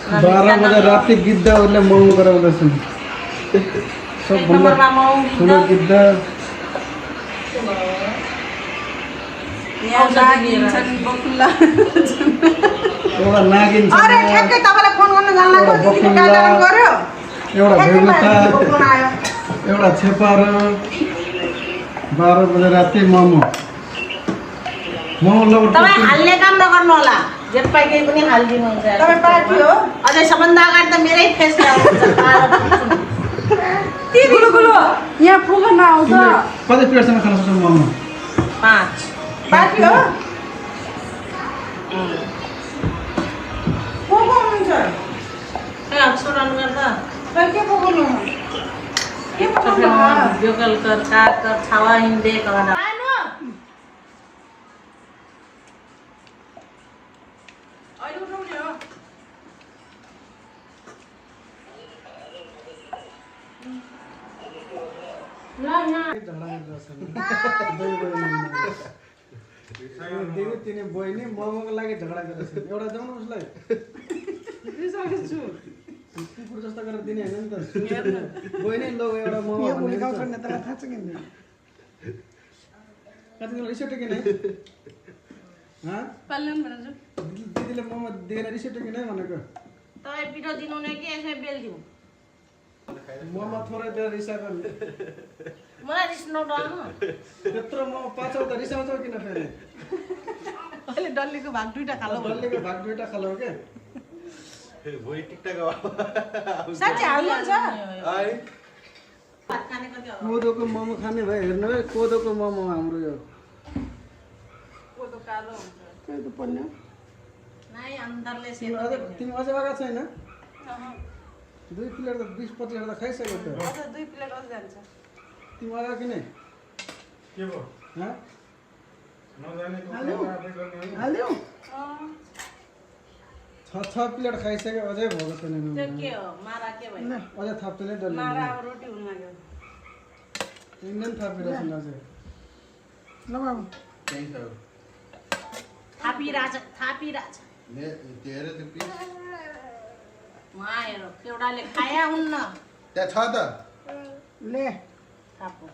12 बजे राति गिद्धहरूले मोमो गराउँदैछन् सबभन्दा ठुलो गिद्ध एउटा नागिन छ एउटा भेगुता एउटा छेपारो 12 बजे राति मोमो तपाईँ हाल्ने काम नगर्नु होला जे पाइकै पनि हालिदिनुहुन्छ तपाईँ पार्टी हो अझै सबभन्दा अगाडि त मेरै फेस ल्याउनुहुन्छ यहाँ पुग्न नआउँछ कति प्लेटसम्म खान सक्छौ मोमो 5 पार्टी हो को हुनुहुन्छ सुरन गर्दा के पकाउनु के पकाउनु जोगल कर काट कर छावा हिँड्दै गरा तिनी बहिनी मोमोको लागि झगडा गरेछन् एउटा जाउँ उसलाई कुकुर जस्तो गरेर दिने होइन नि त बहिनी लो एउटा मोमो रिस उठ्यो कि नै दिदीले मोमो दिएर रिस उठ्यो कि नै भनेको तपाईँ पिठो दिनु नै कि यसै बेलिदिउँ मोमो थोरै दिएर रिसाएको मलाई रिस नउठाउनु त्यत्रो मोमो पाछौ त रिसाउँछौ किन फेरि अहिले डल्लीको भाग दुईटा खालो डल्लीको भाग दुईटा खालो के भोइ टिकटक साँच्चै हाल्नुहुन्छ कोदोको मोमो खाने भाइ हेर्नु है कोदोको मोमो हाम्रो यो कोदो कालो हुन्छ त्यही त पन्ने नाइ अन्तरले तिमी अझै आएको छैन 2 प्लेट त 20-25 त खाइसक्यो त अझ 2 प्लेट अझ जान्छ तिमी आएको कि नै के भयो नजाने हाल्यौ 6 प्लेट खाइसक्यो अझै भएको छैन त्यो के हो मारा के भयो अझै थप्दै डल्ले मारा अब रोटी हुन लाग्यो इन्डियन थपिरहेछन् अझै ल बाबु थापिराछ ने तेरे त पि माएर एउटाले खाया हुन्न त्यहाँ छ त ले थापो